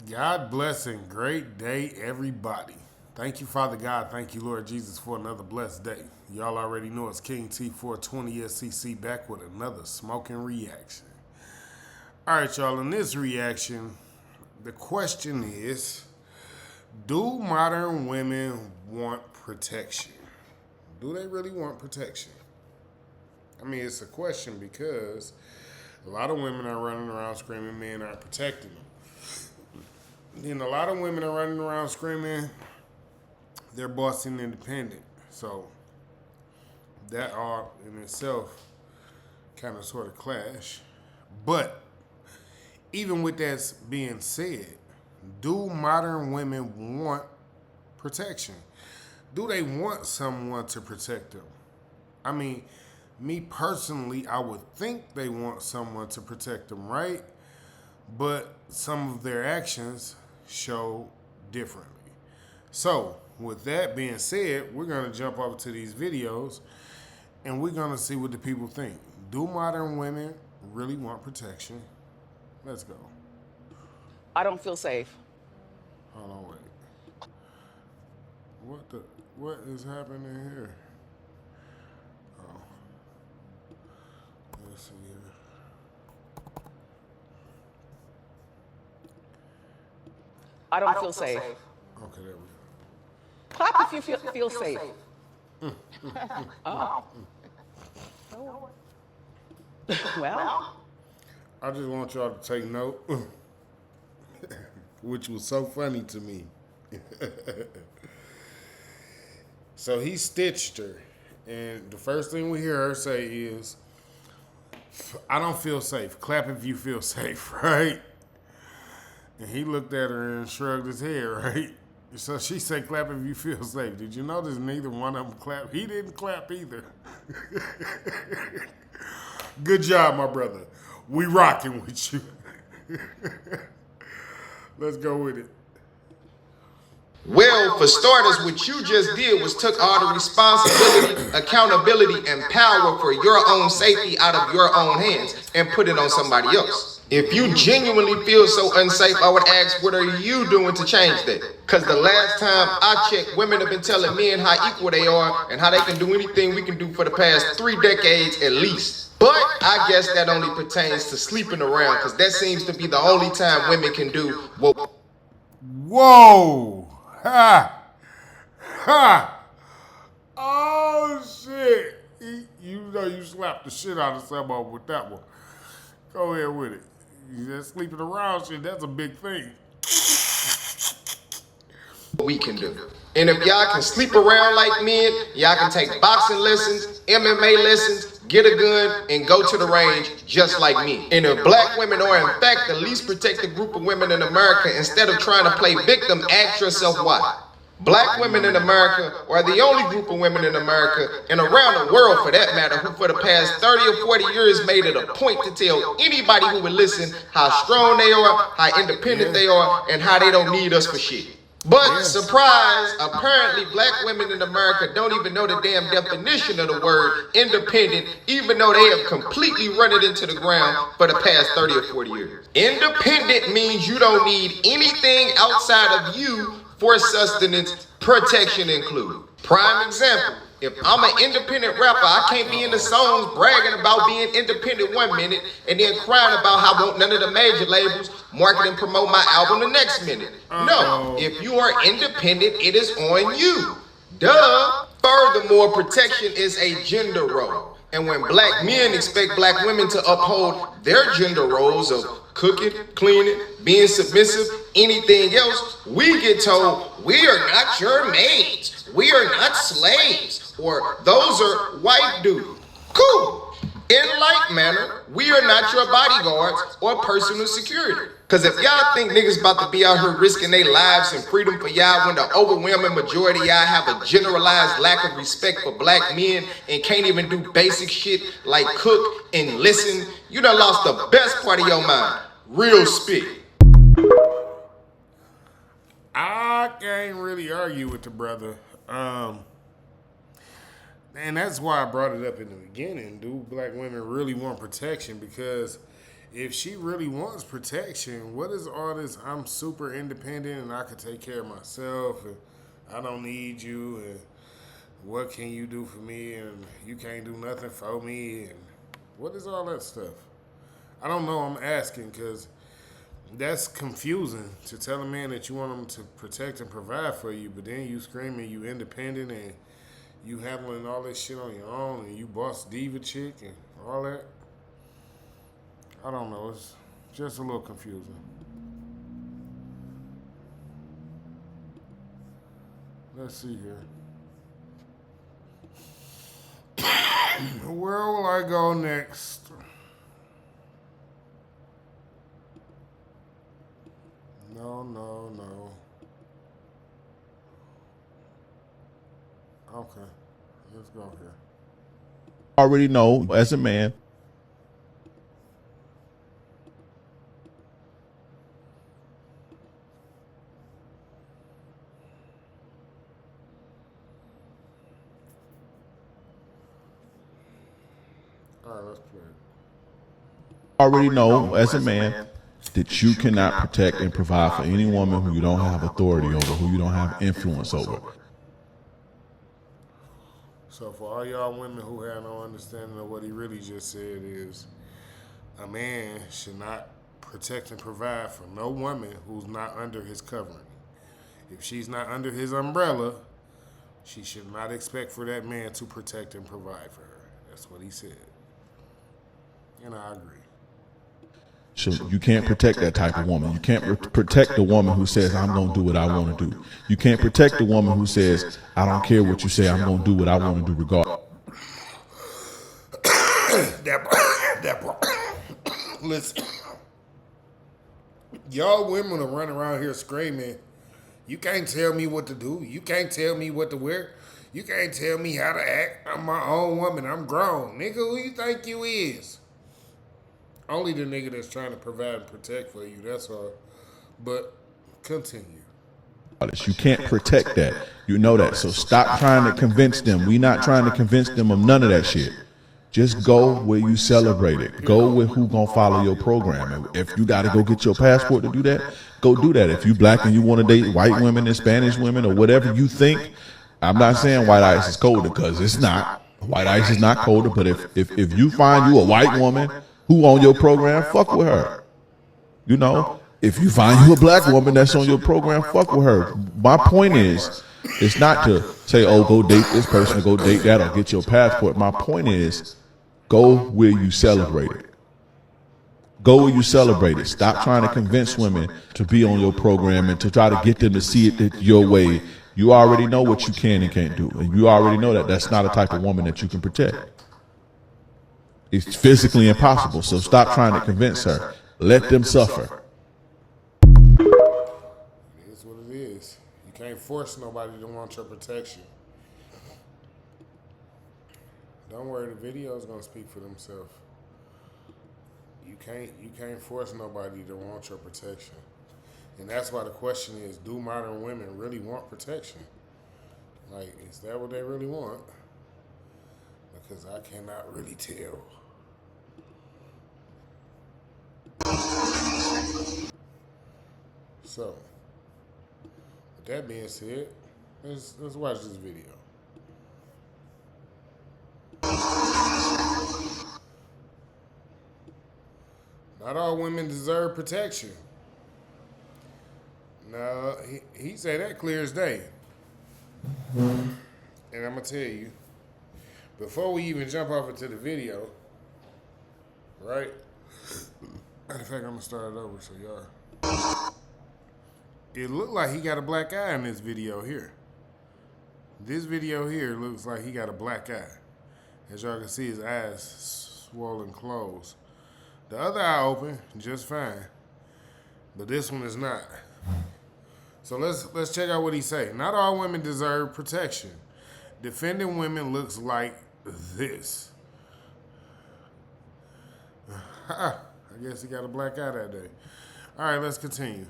God bless and great day, everybody. Thank you, Father God. Thank you, Lord Jesus, for another blessed day. Y'all already know it's KingT420SCC back with another smoking reaction. All right, y'all. In this reaction, the question is, do modern women want protection? Do they really want protection? I mean, it's a question because a lot of women are running around screaming men aren't protecting them. Then a lot of women are running around screaming they're bossy and independent. So that all in itself kind of sort of clash. But even with that being said, do modern women want protection? Do they want someone to protect them? I mean, me personally, I would think they want someone to protect them, right? But some of their actions show differently. So, with that being said, we're going to jump over to these videos and we're going to see what the people think. Do modern women really want protection? Let's go. I don't feel safe. Hold on, wait. What is happening here? Oh, let's see here. I don't feel safe. Okay, there we go. Clap if you feel safe. Oh. Well, I just want y'all to take note, which was so funny to me. So he stitched her, and the first thing we hear her say is, I don't feel safe. Clap if you feel safe, right? And he looked at her and shrugged his head, right? So she said, clap if you feel safe. Did you notice neither one of them clapped? He didn't clap either. Good job, my brother. We rocking with you. Let's go with it. Well, for starters, what you just did was took all the responsibility, accountability, and power for your own safety out of your own hands and put it on somebody else. If you genuinely feel so unsafe, I would ask, what are you doing to change that? Because the last time I checked, women have been telling men how equal they are and how they can do anything we can do for the past 3 decades at least. But I guess that only pertains to sleeping around, because that seems to be the only time women can do what... Whoa! Ha! Ha! Oh, shit. You know you slapped the shit out of someone with that one. Go ahead with it. You just sleeping around shit, that's a big thing. we can do. And if y'all can sleep around like men, y'all can take boxing lessons, MMA lessons, get a gun, and go to the range just like me. And if black women are in fact the least protected group of women in America, instead of trying to play victim, ask yourself why. Black women in America are the only group of women in America, and around the world for that matter, who for the past 30 or 40 years made it a point to tell anybody who would listen how strong they are, how independent they are, and how they don't need us for shit. But surprise, apparently black women in America don't even know the damn definition of the word independent, even though they have completely run it into the ground for the past 30 or 40 years. Independent means you don't need anything outside of you for sustenance, protection included. Prime example, if I'm an independent rapper, I can't be in the songs bragging about being independent 1 minute and then crying about how won't none of the major labels market and promote my album the next minute. No, if you are independent, it is on you. Duh. Furthermore, protection is a gender role. And when black men expect black women to uphold their gender roles of cooking, cleaning, being submissive, anything else, we get told, we are not your maids, we are not slaves, or those are white dudes. Cool. In like manner, we are not your bodyguards or personal security. Because if y'all think niggas about to be out here risking their lives and freedom for y'all when the overwhelming majority of y'all have a generalized lack of respect for black men and can't even do basic shit like cook and listen, you done lost the best part of your mind. Real spit. I can't really argue with the brother. And that's why I brought it up in the beginning. Do black women really want protection? Because if she really wants protection, what is all this? I'm super independent and I can take care of myself and I don't need you and what can you do for me and you can't do nothing for me and what is all that stuff? I don't know. I'm asking because that's confusing to tell a man that you want him to protect and provide for you, but then you screaming you independent and you handling all this shit on your own and you boss diva chick and all that. I don't know. It's just a little confusing. Let's see here. Where will I go next? No. Okay. Let's go here. Already know as a man. All right, let's play it. Already know as a man that you cannot protect and provide for any woman who you don't have authority over, who you don't have influence over. So for all y'all women who have no understanding of what he really just said is a man should not protect and provide for no woman who's not under his covering. If she's not under his umbrella, she should not expect for that man to protect and provide for her. That's what he said. And I agree. So you can't protect that type of woman. You can't protect the woman who says, I'm going to do what I want to do. You can't protect the woman who says, I don't care what you say, I'm going to do what I want to do regardless. Listen, y'all women are running around here screaming, you can't tell me what to do. You can't tell me what to wear. You can't tell me how to act. I'm my own woman. I'm grown. Nigga, who you think you is? Only the nigga that's trying to provide and protect for you, that's all. But continue. You can't protect that. You know that. So stop trying to convince them. We're not trying to convince them of none of that shit. Just go where you celebrate it. Go with who gonna follow your program. And if you gotta go get your passport to do that, go do that. If you black and you want to date white women and Spanish women or whatever you think, I'm not saying white ice is colder because it's not. White ice is not colder. But if you find you a white woman who on your program, fuck with her. You know, if you find you a black woman that's on your program, fuck with her. My point is, it's not to say, oh, go date this person, go date that, or get your passport. My point is, go where you celebrate it. Go where you celebrate it. Stop trying to convince women to be on your program and to try to get them to see it your way. You already know what you can and can't do. And you already know that that's not a type of woman that you can protect. It's physically impossible. So stop trying to convince her. Let them suffer. It is what it is. You can't force nobody to want your protection. Don't worry, the video is gonna speak for themselves. You can't force nobody to want your protection. And that's why the question is, do modern women really want protection? Like, is that what they really want? Because I cannot really tell. So, with that being said, let's watch this video. Not all women deserve protection. No, he said that clear as day. And I'm going to tell you, before we even jump off into the video, right? Matter of fact, I'm going to start it over so y'all. It looked like he got a black eye in this video here. This video here looks like he got a black eye. As y'all can see, his eyes swollen closed. The other eye open, just fine. But this one is not. So let's check out what he say. Not all women deserve protection. Defending women looks like this. I guess he got a black eye that day. All right, let's continue.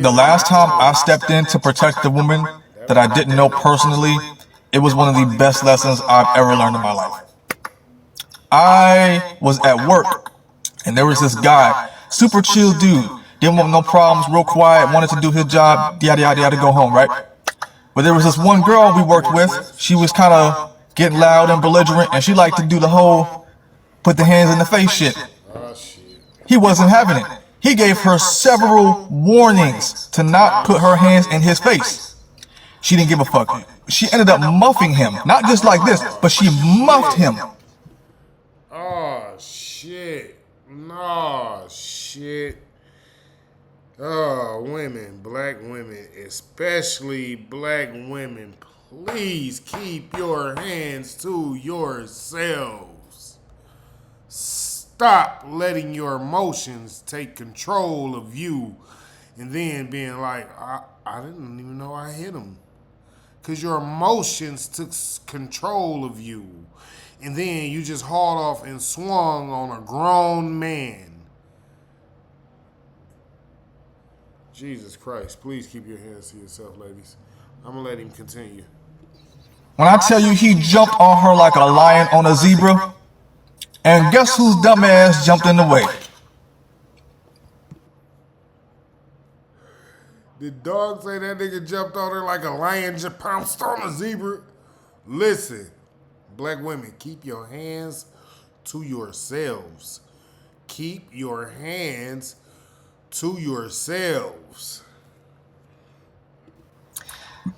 The last time I stepped in to protect the woman that I didn't know personally, It was one of the best lessons I've ever learned in my life. I was at work, and there was this guy, super chill dude, didn't want no problems, real quiet, wanted to do his job, yada yada yada, go home, right? But there was this one girl we worked with. She was kind of getting loud and belligerent, and she liked to do the whole put the hands in the face shit. Oh, shit. He wasn't having it. He gave her several warnings to not put her hands in his face. She didn't give a fuck. She ended up muffing him. Not just like this, but she muffed him. Oh, shit. No, shit. Oh, women, black women, especially black women, please keep your hands to yourselves. Stop letting your emotions take control of you and then being like, I didn't even know I hit him. Because your emotions took control of you. And then you just hauled off and swung on a grown man. Jesus Christ, please keep your hands to yourself, ladies. I'm going to let him continue. When I tell you he jumped on her like a lion on a zebra, and guess whose dumb ass jumped in the way? Did dog say that nigga jumped on her like a lion just pounced on a zebra? Listen, black women, keep your hands to yourselves. Keep your hands to yourselves.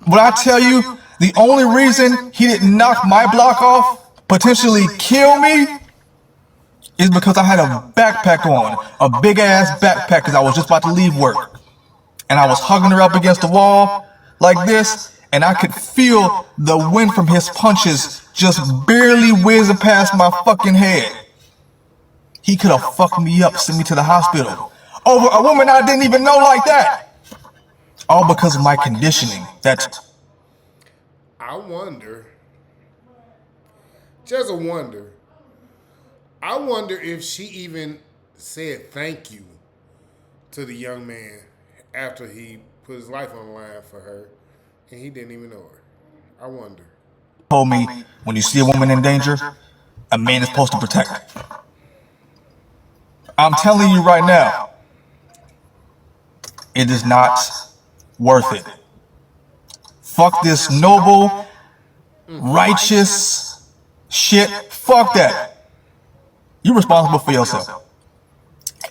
When I tell you the only reason he didn't knock my block off, potentially kill me, is because I had a backpack on, a big ass backpack, because I was just about to leave work. And I was hugging her up against the wall like this, and I could feel the wind from his punches just barely whizzing past my fucking head. He could have fucked me up, sent me to the hospital over a woman I didn't even know like that. All because of my conditioning. I wonder, just a wonder, I wonder if she even said thank you to the young man after he put his life on the line for her and he didn't even know her. I wonder. Told me, when you see a woman in danger, a man is supposed to protect her. I'm telling you right now, it is not worth it. Fuck this noble, righteous shit. Fuck that. You're responsible for yourself.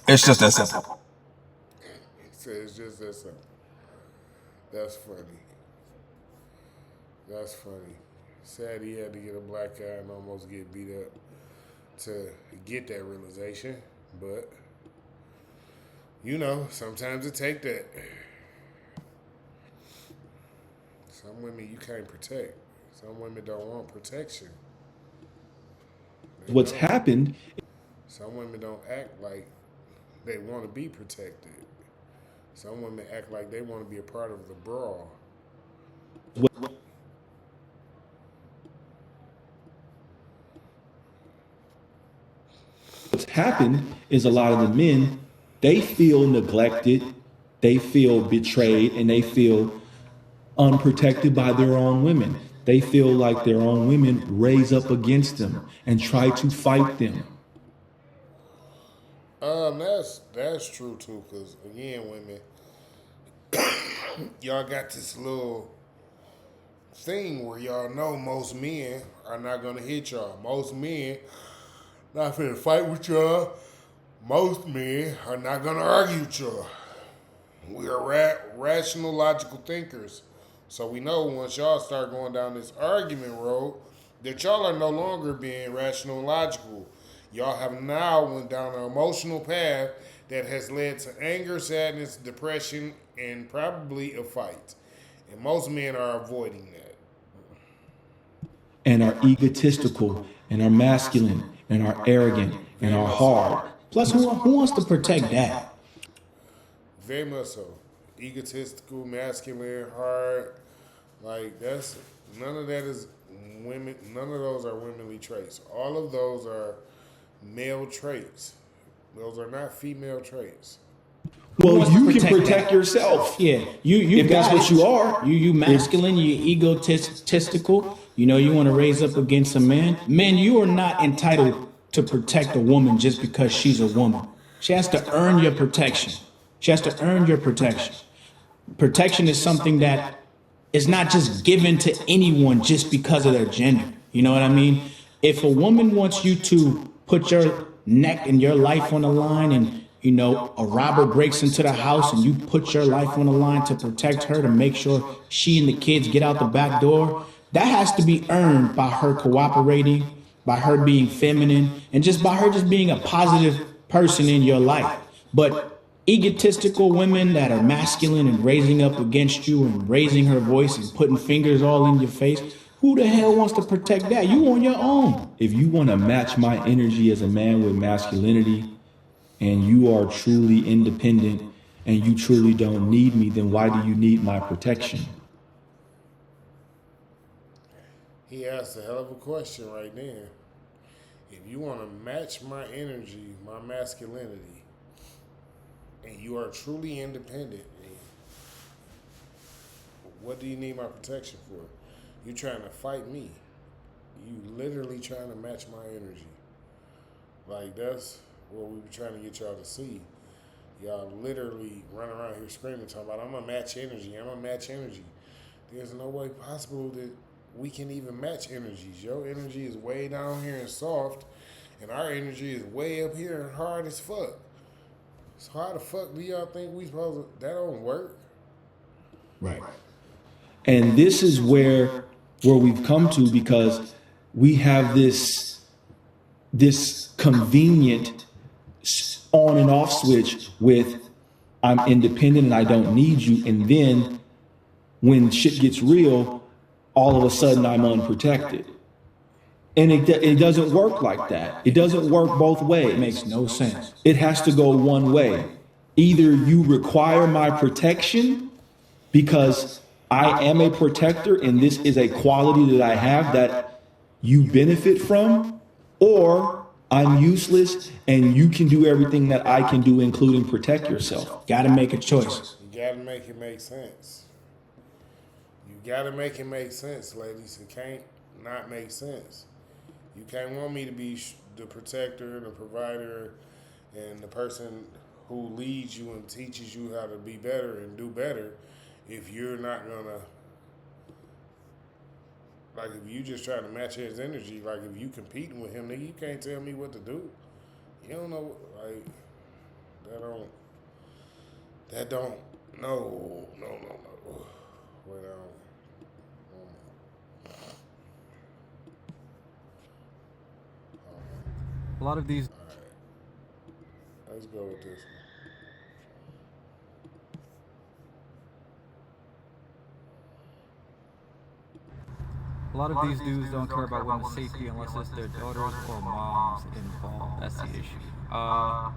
It's just that simple. It's just that simple. That's funny. That's funny. Sad he had to get a black eye and almost get beat up to get that realization. But, you know, sometimes it take that. Some women you can't protect. Some women don't want protection. What's happened? Some women don't act like they want to be protected. Some women act like they want to be a part of the brawl. What's happened is a lot of the men, they feel neglected, they feel betrayed, and they feel unprotected by their own women. They feel like their own women raise up against them and try to fight them. That's true too, because again, women, y'all got this little thing where y'all know most men are not gonna hit y'all. Most men not finna fight with y'all. Most men are not gonna argue with y'all. We are rational, logical thinkers. So we know once y'all start going down this argument road, that y'all are no longer being rational and logical. Y'all have now went down an emotional path that has led to anger, sadness, depression, and probably a fight. And most men are avoiding that. And are egotistical, and are masculine, and are arrogant, and are hard. Plus, who wants to protect that? Very much so. Egotistical, masculine, hard. Like, that's, none of that is women, none of those are womanly traits. All of those are male traits. Those are not female traits. Well, you can protect yourself. Yeah, you if that's what you are. You masculine, you egotistical, You know, you want to raise up against a man. Men, you are not entitled to protect a woman just because she's a woman. She has to earn your protection. She has to earn your protection. Protection is something that is not just given to anyone just because of their gender. You know what I mean? If a woman wants you to put your neck and your life on the line, and you know, a robber breaks into the house and you put your life on the line to protect her, to make sure she and the kids get out the back door, that has to be earned by her cooperating, by her being feminine, and just by her just being a positive person in your life. But egotistical women that are masculine and raising up against you and raising her voice and putting fingers all in your face, who the hell wants to protect that? You on your own. If you want to match my energy as a man with masculinity, and you are truly independent and you truly don't need me, then why do you need my protection? He asked a hell of a question right there. If you want to match my energy, my masculinity, and you are truly independent, what do you need my protection for? You trying to fight me. You literally trying to match my energy. Like, that's what we were trying to get y'all to see. Y'all literally run around here screaming, talking about, I'm going to match energy. I'm going to match energy. There's no way possible that we can even match energies. Your energy is way down here and soft, and our energy is way up here and hard as fuck. So how the fuck do y'all think we supposed to, that don't work? Right. And this is where we've come to, because we have this convenient on and off switch with I'm independent and I don't need you. And then when shit gets real, all of a sudden I'm unprotected. And it doesn't work like that. It doesn't work both ways. It makes no sense. It has to go one way. Either you require my protection because I am a protector and this is a quality that I have that you benefit from, or I'm useless and you can do everything that I can do, including protect yourself. Gotta make a choice. You gotta make it make sense. You gotta make it make sense, ladies. It can't not make sense. You can't want me to be the protector, the provider, and the person who leads you and teaches you how to be better and do better if you're not gonna, like, if you just trying to match his energy, like if you competing with him, nigga, you can't tell me what to do. You don't know, like, no. Wait, A lot of these. All right. Let's go with this one. A lot of these dudes don't care about women's safety unless it's their daughters or moms involved. That's the issue. I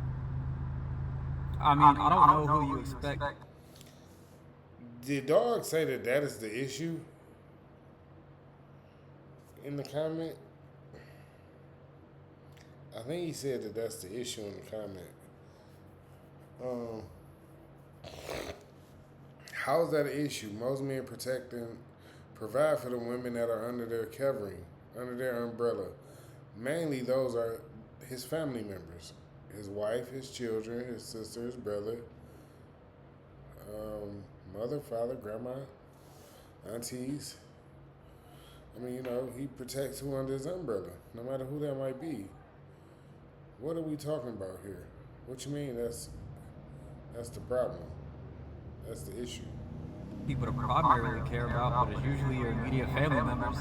mean, I don't know who you expect. Did Dog say that is the issue in the comment? I think he said that that's the issue in the comment. How is that an issue? Most men provide for the women that are under their covering, under their umbrella. Mainly those are his family members. His wife, his children, his sister, his brother, mother, father, grandma, aunties. I mean, you know, he protects who under his umbrella, no matter who that might be. What are we talking about here? What you mean that's the problem? That's the issue. People to primarily care about, but it's usually your immediate family members.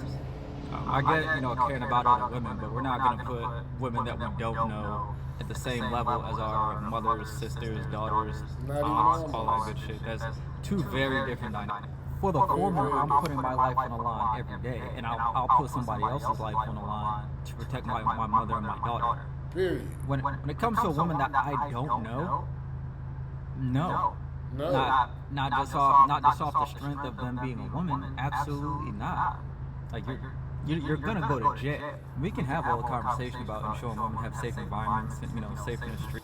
I get, caring about other women, but we're not going to put women that we don't know at the same level as our mothers, sisters, daughters, aunts, all that good shit. That's two very different dynamics. For the former, I'm putting my life on the line every day, and I'll put somebody else's life on the line to protect my mother and my daughter. Period. When it comes to a woman that I don't know, no. Not just off the strength of them being a woman. Absolutely not. Like you're gonna go to jail. We can have all the conversation about ensuring women have safe environments and safe in the street.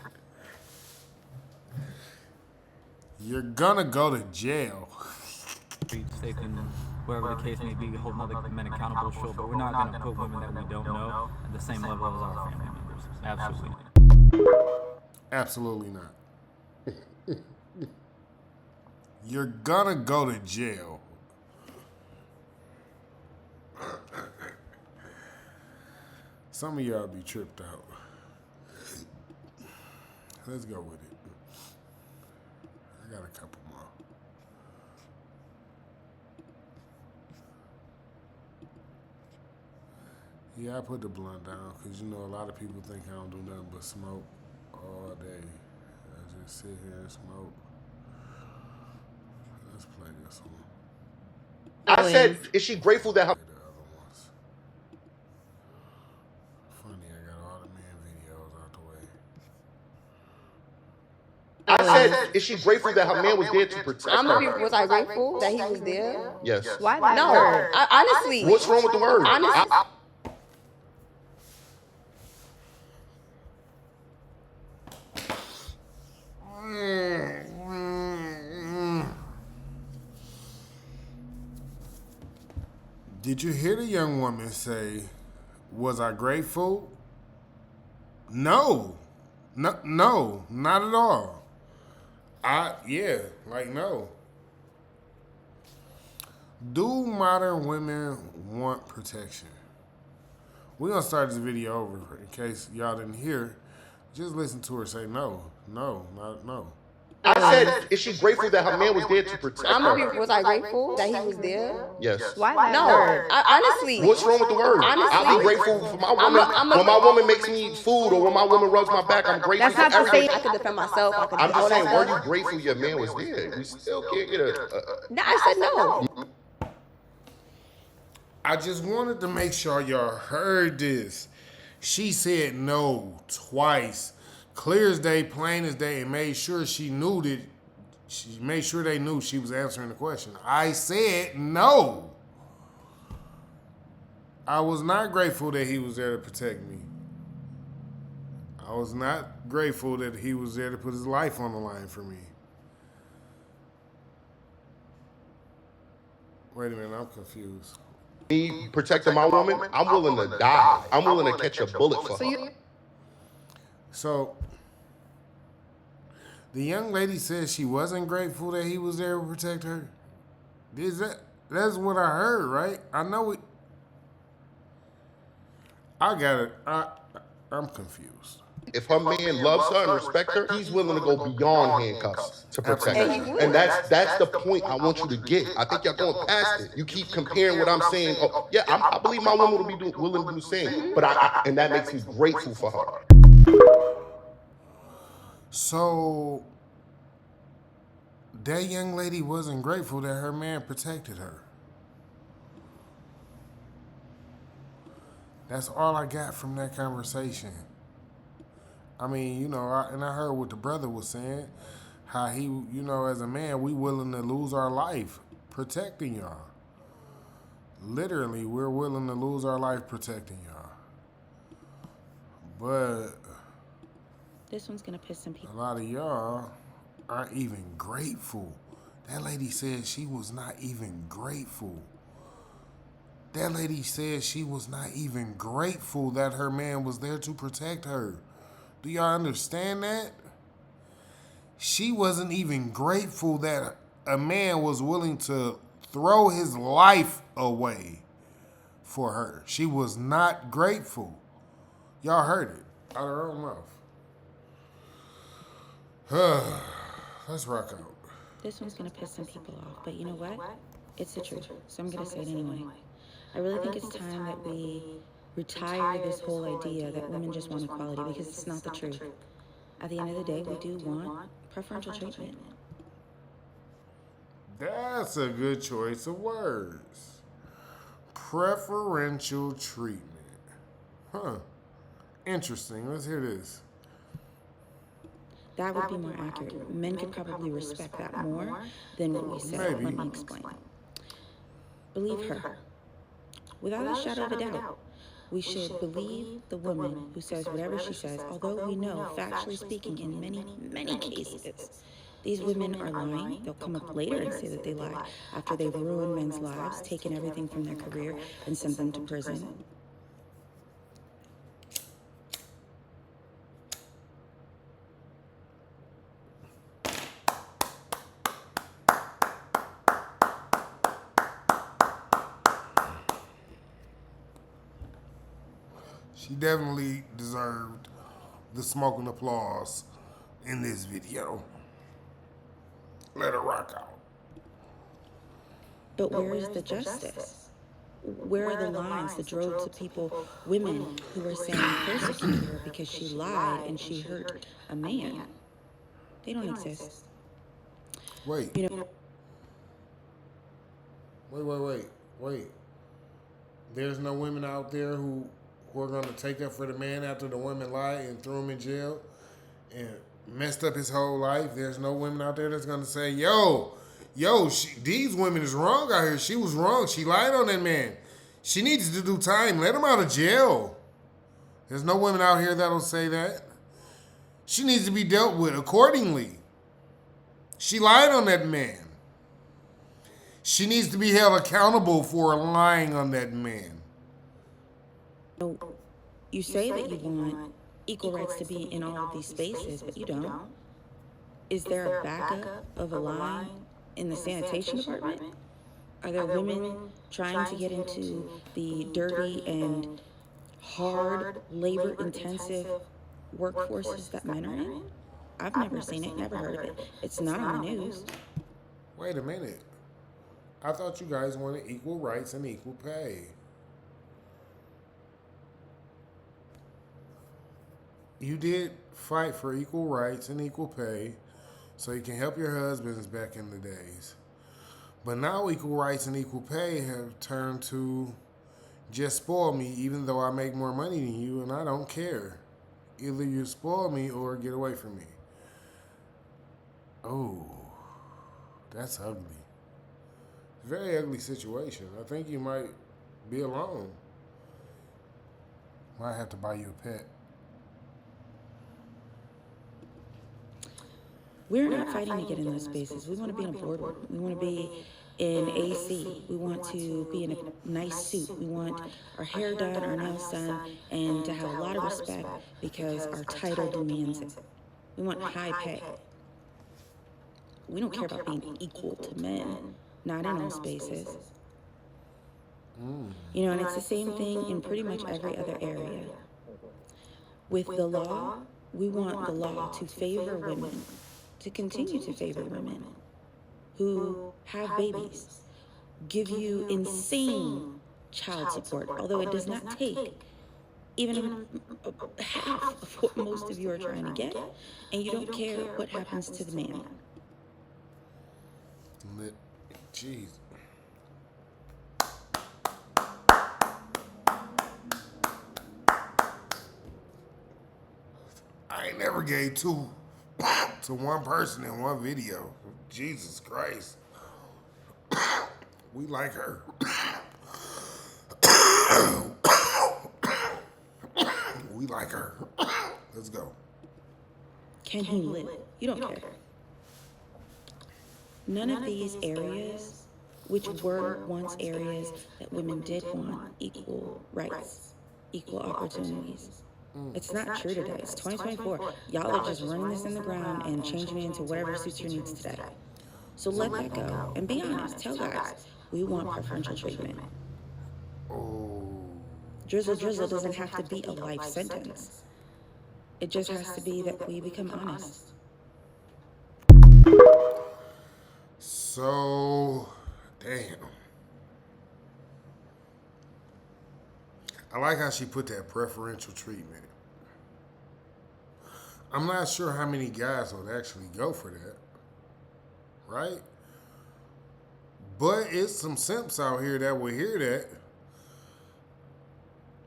You're gonna go to jail. Safe in wherever the case may be, holding other men accountable, sure, but we're not going to put women that we don't know at the same level as our family members. Absolutely not. Absolutely not. You're gonna go to jail. Some of y'all be tripped out. Let's go with it. I got a couple more. Yeah, I put the blunt down because, you know, a lot of people think I don't do nothing but smoke all day. I just sit here and smoke. Let's play this one. I said, is she grateful that her... Play the other ones. Funny, I got all the man videos out the way. I said, is she grateful that her man was there to protect her? Was I grateful that he was there? Yes. Why not? No, honestly. What's wrong with the word? Honestly. Did you hear the young woman say, was I grateful? No, not at all. No. Do modern women want protection? We're going to start this video over in case y'all didn't hear. Just listen to her say no. I said, is she grateful that her man was there to protect her? Was I grateful that he was there? Yes. Why not? No, honestly. What's wrong with the word? Honestly. I'll be grateful for my woman. When my woman makes me food or when my woman rubs my back, I'm grateful That's for not to everything. say I could defend myself. I could I'm do all just saying, that were stuff. you grateful your man was there? We still can't get a... No, I said no. I just wanted to make sure y'all heard this. She said no twice. Clear as day, plain as day, and made sure she knew that. She made sure they knew she was answering the question. I said no. I was not grateful that he was there to protect me. I was not grateful that he was there to put his life on the line for me. Wait a minute, I'm confused. Me protecting my woman, I'm willing to die. I'm willing to catch a bullet for her. So, the young lady said she wasn't grateful that he was there to protect her. That's what I heard, right? I know it. I got it. I'm confused. If her man loves her and respects her, he's willing to go beyond handcuffs to protect her. And that's the point I want you to get. I think y'all going past it. You keep comparing what I'm saying. Oh, yeah, I believe my woman will be willing to do the same. But and that makes me grateful for her. So, that young lady wasn't grateful that her man protected her. That's all I got from that conversation. I mean, you know, I heard what the brother was saying, how he, you know, as a man, we willing to lose our life protecting y'all. Literally, we're willing to lose our life protecting y'all. But this one's gonna piss some people. a lot of y'all aren't even grateful. That lady said she was not even grateful. That lady said she was not even grateful that her man was there to protect her. Do y'all understand that? She wasn't even grateful that a man was willing to throw his life away for her. She was not grateful. Y'all heard it out of her own mouth. Let's rock out. This one's gonna piss some people off, but you know what? It's the truth, so I'm gonna say it anyway. I really think it's time that we retire this whole idea that women just want equality, because it's not the truth. At the end of the day, we do want preferential treatment. That's a good choice of words. Preferential treatment. Huh. Interesting. Let's hear this. That would be more accurate. Men could probably respect that more than what we said. Maybe. Let me explain. Believe her. Without a shadow of a doubt, we should believe the woman who says whatever she says, although we know, factually speaking, in many, many cases, These women are lying. They'll come up later and say that they lied after they've ruined men's lives, taken everything from their career, and sent them to prison. She definitely deserved the smoking applause in this video. Let her rock out. But where is the justice? Where are the lines that drove to people, women who were saying persecute her because she lied and she hurt a man? They don't exist. Wait. You know, Wait. There's no women out there who are going to take up for the man after the woman lied and threw him in jail and messed up his whole life. There's no women out there that's going to say, these women is wrong out here. She was wrong. She lied on that man. She needs to do time. Let him out of jail. There's no women out here that'll say that. She needs to be dealt with accordingly. She lied on that man. She needs to be held accountable for lying on that man. you say that you want equal rights to be in all of these spaces, but you don't. Is there a backup of a line in the sanitation department? Are there women trying to get into the dirty and hard, labor-intensive workforces that men are in? I've never seen it, never heard of it. It's not on the news. Wait a minute. I thought you guys wanted equal rights and equal pay. You did fight for equal rights and equal pay so you can help your husbands back in the days. But now equal rights and equal pay have turned to just spoil me even though I make more money than you and I don't care. Either you spoil me or get away from me. Oh, that's ugly. Very ugly situation. I think you might be alone. Might have to buy you a pet. We're not fighting to get in those spaces. We want to be in a boardroom. We want to be in AC. We want to be in a nice suit. We want our hair done, our nails done, and to have a lot of respect because our title demands it. We want high pay. We don't care about being equal to men, not in all spaces. You know, and it's the same thing in pretty much every other area. With the law, we want the law to favor women, to continue to favor women who have babies, give you insane child support, although it does not take even half of what most of you are trying to get, and you don't care what happens to the man. Jeez. I ain't never gave two to one person in one video. Jesus Christ. We like her. We like her. Let's go. Can he live? You don't care. None of these areas, which were once areas that women did want equal rights, equal opportunities. It's not true today. It's 2024. Y'all are just running this in the ground and changing it into whatever suits your needs today. So let that go and be honest. Tell guys, we want preferential treatment. Drizzle doesn't have to be a life sentence. It just has to be that we become honest. So, damn. I like how she put that preferential treatment. I'm not sure how many guys would actually go for that. Right? But it's some simps out here that will hear that.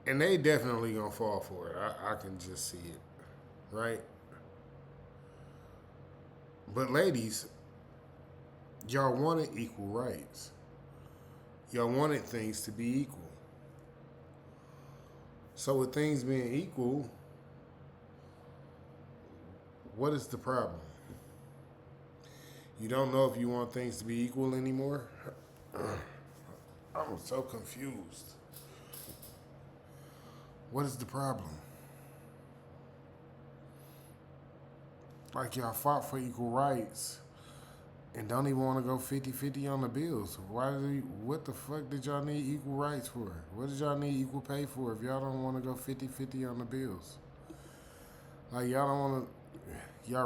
And they definitely gonna fall for it. I can just see it. Right? But ladies, y'all wanted equal rights. Y'all wanted things to be equal. So with things being equal, what is the problem? You don't know if you want things to be equal anymore? I'm so confused. What is the problem? Like, y'all fought for equal rights and don't even want to go 50-50 on the bills. What the fuck did y'all need equal rights for? What did y'all need equal pay for if y'all don't want to go 50-50 on the bills? Like, y'all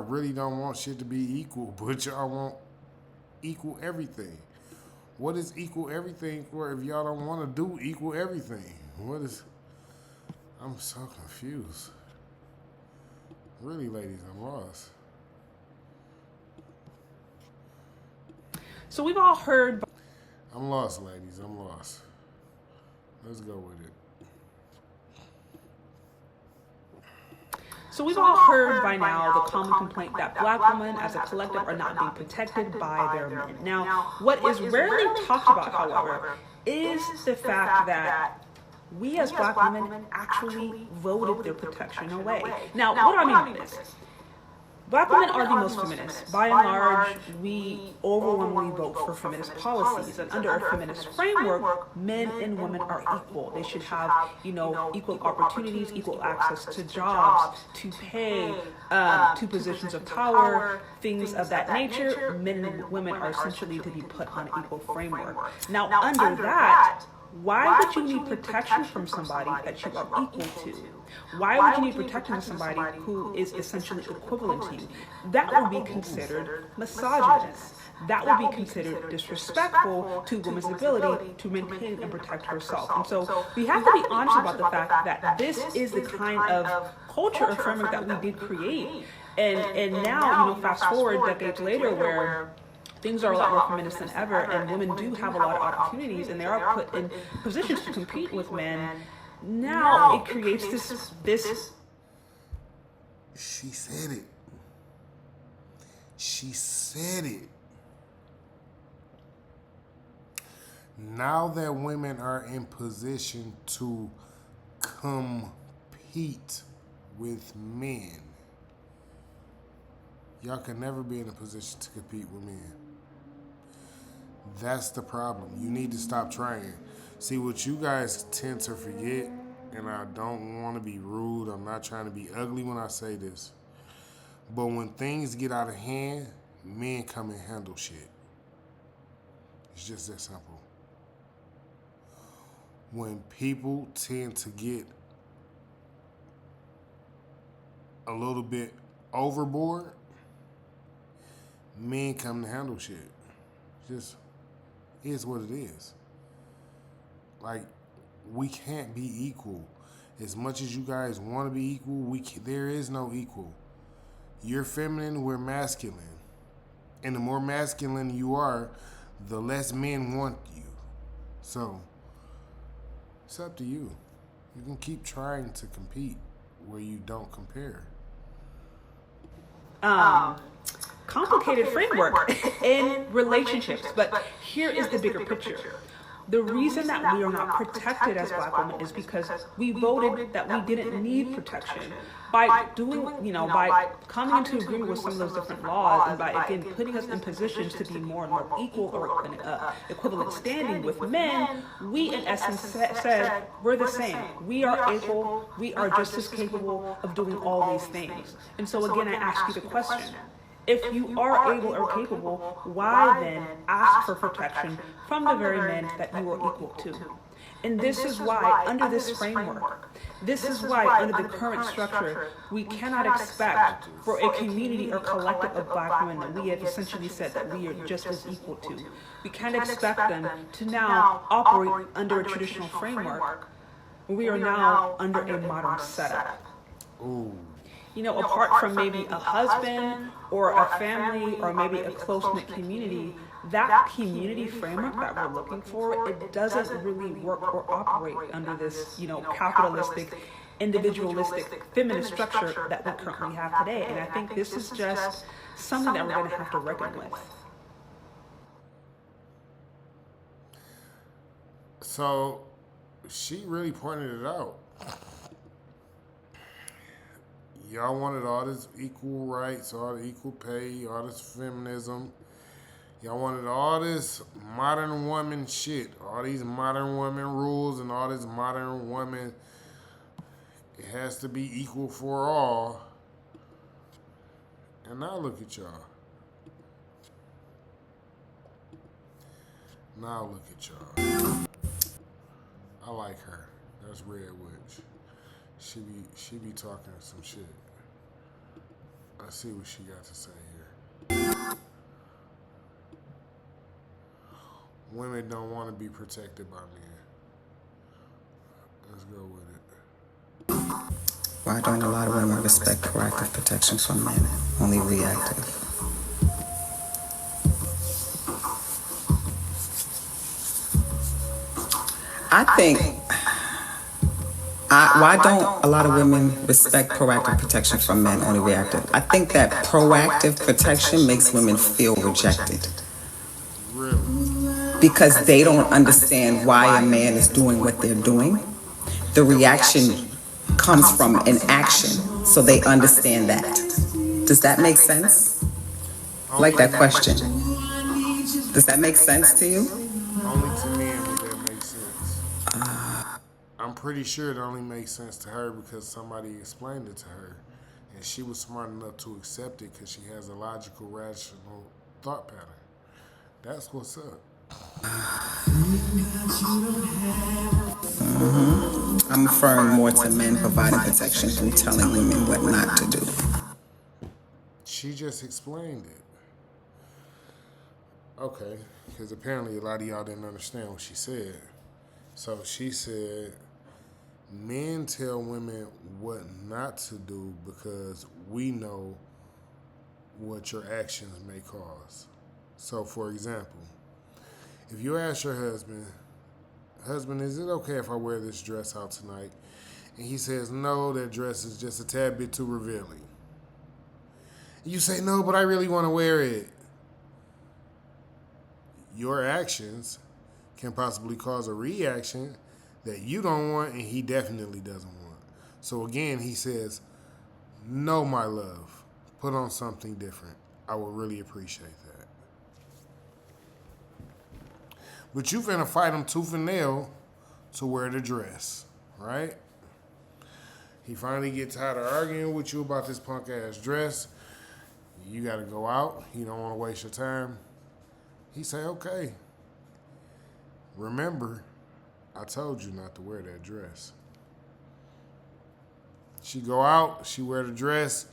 really don't want shit to be equal, but y'all want equal everything. What is equal everything for if y'all don't want to do equal everything? I'm so confused. Really, ladies, I'm lost. So we've all heard. I'm lost, ladies. I'm lost. Let's go with it. So we've all heard by now the common complaint that black women as a collective are not being protected by their men. Now, what is rarely talked about, however, is the fact that we as black women actually voted their protection away. Now, what do I mean by this? Black women are the most feminist. By and large, we overwhelmingly vote for feminist policies. And under a feminist framework, men and women are equal. They should have, equal opportunities, equal access to jobs, to pay, to positions of power, things of that nature. Men and women are essentially to be put on an equal framework. Now, under that, why would you need protection from somebody that you are equal to? Why would you need protection from somebody who is essentially equivalent to you? That would be considered misogynist. That would be considered disrespectful to women's ability to maintain and protect herself. And so we have to be honest about the fact that this is the kind of culture or framework that we did create. And now, fast forward decades later where things are a lot more feminist than ever, and women do have a lot of opportunities, and they are put in positions to compete with men. Now it creates this. She said it. She said it. Now that women are in position to compete with men, y'all can never be in a position to compete with men. That's the problem. You need to stop trying. See, what you guys tend to forget, and I don't want to be rude, I'm not trying to be ugly when I say this, but when things get out of hand, men come and handle shit. It's just that simple. When people tend to get a little bit overboard, men come to handle shit. Just is what it is. Like, we can't be equal. As much as you guys want to be equal, there is no equal. You're feminine, we're masculine. And the more masculine you are, the less men want you. So, it's up to you. You can keep trying to compete where you don't compare. Complicated framework in relationships, but here is the bigger picture. The reason that we are not protected as black women is because we voted that we didn't need protection. By doing, by coming into agreement with some of those different laws, and by, again, putting us in positions to be more and more equal or equivalent standing with men, we in essence said, we're the same. We are able, we are just as capable of doing all these things. And so again, I ask you the question. If you are able or capable, why then ask for protection from the very men that you are equal to? And this is why, under this framework, this is why, under the current structure, we cannot expect for a community or collective of black women that we have essentially said that we are just as equal to. We can't expect them to now operate under a traditional framework. We are now under a modern setup. Ooh. Apart from maybe a husband or a family or maybe a close-knit community, that community framework that we're looking for, it doesn't really work or operate under this, capitalistic, individualistic, feminist structure that we currently have today. And I think this is just something that we're going to have to reckon with. So, she really pointed it out. Y'all wanted all this equal rights, all the equal pay, all this feminism, Y'all wanted all this modern woman shit, all these modern woman rules and all this modern woman, it has to be equal for all. And now look at y'all. Now look at y'all. I like her. That's Red Witch. She be talking some shit. Let's see what she got to say here. Women don't want to be protected by men. Let's go with it. Why don't a lot of women respect proactive protection from men, only reactive? I think, why don't a lot of women respect proactive protection from men, only reactive? I think that proactive protection makes women feel rejected. Really? Because they don't understand why a man is doing what they're doing. The reaction comes from an action, so they understand that. Does that make sense? I like that question. Does that make sense to you? Only to men would that make sense. I'm pretty sure it only makes sense to her because somebody explained it to her. And she was smart enough to accept it because she has a logical, rational thought pattern. That's what's up. I'm referring more to men providing protection through telling women what not to do. She just explained it. Okay, because apparently a lot of y'all didn't understand what she said. So she said, men tell women what not to do because we know what your actions may cause. So, for example, if you ask your husband, is it okay if I wear this dress out tonight? And he says, no, that dress is just a tad bit too revealing. And you say, no, but I really want to wear it. Your actions can possibly cause a reaction that you don't want and he definitely doesn't want. So again, he says, no, my love, put on something different. I would really appreciate that. But you finna fight him tooth and nail to wear the dress, right? He finally gets tired of arguing with you about this punk ass dress. You gotta go out. You don't wanna waste your time. He say, okay. Remember, I told you not to wear that dress. She go out, she wear the dress.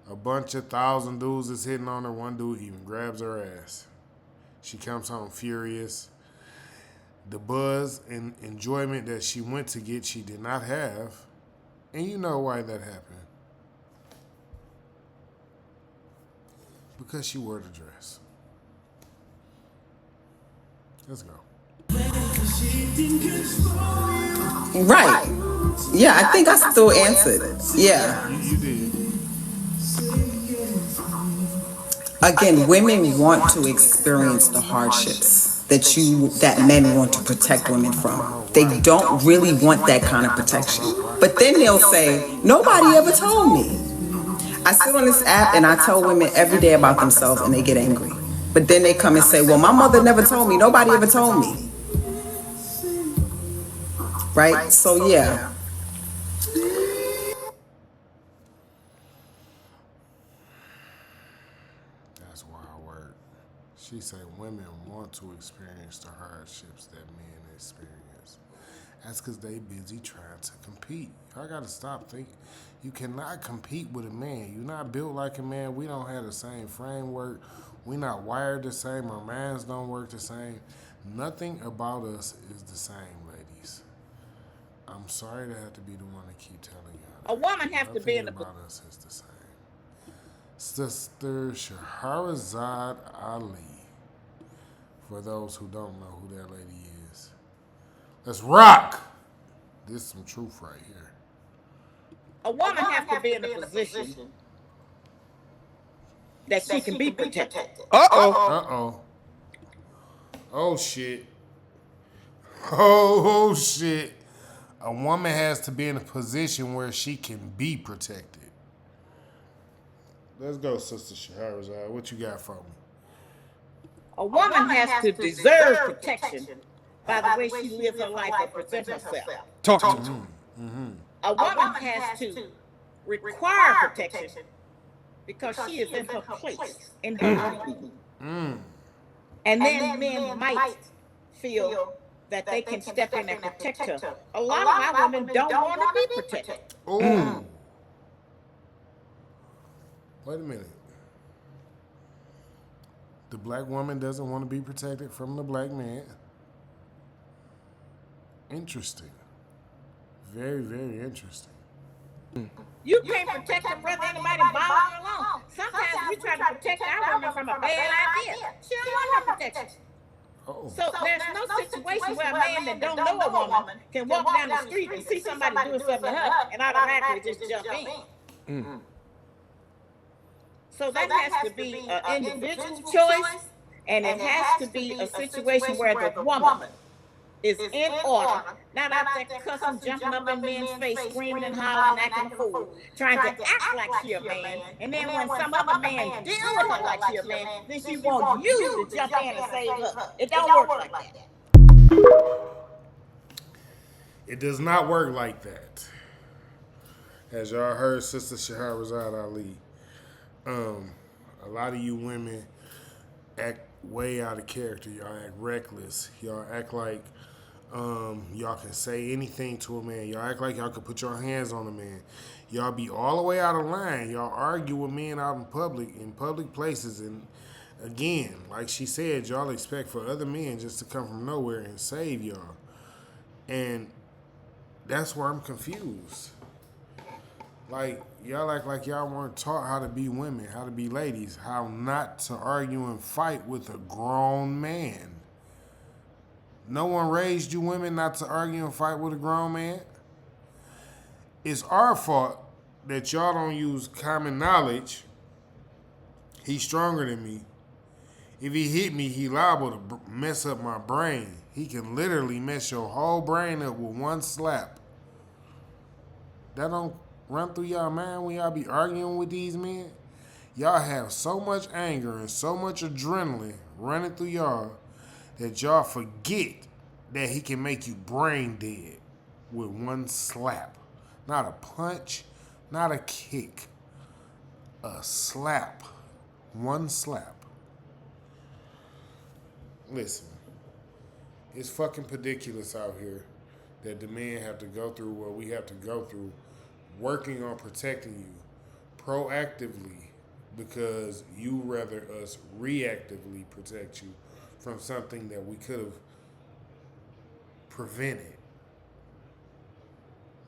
A bunch of 1,000 dudes is hitting on her. One dude even grabs her ass. She comes home furious. The buzz and enjoyment that she went to get, she did not have. And you know why that happened. Because she wore the dress. Let's go. Right. Yeah, I think I still answered. Yeah. You did. Again, women want to experience the hardships that men want to protect women from. They don't really want that kind of protection. But then they'll say, nobody ever told me. I sit on this app and I tell women every day about themselves and they get angry. But then they come and say, well, my mother never told me. Nobody ever told me. Right? So, yeah. That's wild word. She said women want to experience the hardships that men experience. That's because they busy trying to compete. Y'all got to stop thinking. You cannot compete with a man. You're not built like a man. We don't have the same framework. We're not wired the same. Our minds don't work the same. Nothing about us is the same, ladies. I'm sorry to have to be the one to keep telling you. A woman has to be in the... Nothing about us is the same. Sister Shahrazad Ali. For those who don't know who that lady is. Let's rock! This is some truth right here. A woman has to be in a position that she can be protected. Uh-oh. Oh, shit. Oh, shit. A woman has to be in a position where she can be protected. Let's go, Sister Shahrazad. What you got for me? A woman has to deserve protection by the way she lives her life or presents herself. Talk to me. A woman has to require protection because she is in her place in her being. And then men might feel that they can step in and protect her. A lot of our women don't want to be protected. Ooh. Wait a minute. The black woman doesn't want to be protected from the black man. Interesting. Very, very interesting. You can't protect them whether anybody bothers you alone. Sometimes we try to protect our women from a bad idea. She don't want no protection. Oh. So there's no situation where a man that don't know a woman can walk down the street and see somebody doing something to her and automatically just jump in. So that has to be an individual choice, and it has to be a situation where the woman is in order, not out there cussing, jumping up in men's face, screaming and hollering, acting a fool, trying to act like she a man, and then when some other man deal with her like she a man, then she wants you to jump in and save her. It don't work like that. It does not work like that. As y'all heard Sister Shahrazad Ali, a lot of you women act way out of character. Y'all act reckless. Y'all act like y'all can say anything to a man. Y'all act like y'all can put your hands on a man. Y'all be all the way out of line. Y'all argue with men out in public places. And again, like she said, y'all expect for other men just to come from nowhere and save y'all. And that's where I'm confused. Like, y'all act like y'all weren't taught how to be women, how to be ladies, how not to argue and fight with a grown man. No one raised you women not to argue and fight with a grown man. It's our fault that y'all don't use common knowledge. He's stronger than me. If he hit me, he liable to mess up my brain. He can literally mess your whole brain up with one slap. That don't run through y'all mind when y'all be arguing with these men? Y'all have so much anger and so much adrenaline running through y'all that y'all forget that he can make you brain dead with one slap. Not a punch, not a kick. A slap. One slap. Listen, it's fucking ridiculous out here that the men have to go through what we have to go through working on protecting you proactively because you rather us reactively protect you from something that we could have prevented.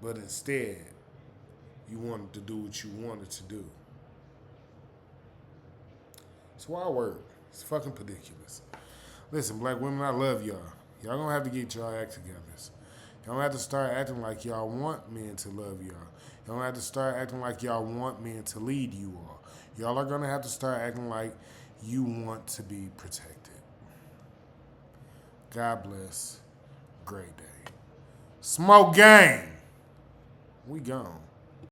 But instead, you wanted to do what you wanted to do. It's wild work. It's fucking ridiculous. Listen, black women, I love y'all. Y'all gonna have to get y'all act together. Y'all gonna have to start acting like y'all want men to love y'all. Y'all gonna have to start acting like y'all want men to lead you all. Y'all are gonna have to start acting like you want to be protected. God bless. Great day. Smoke gang. We gone.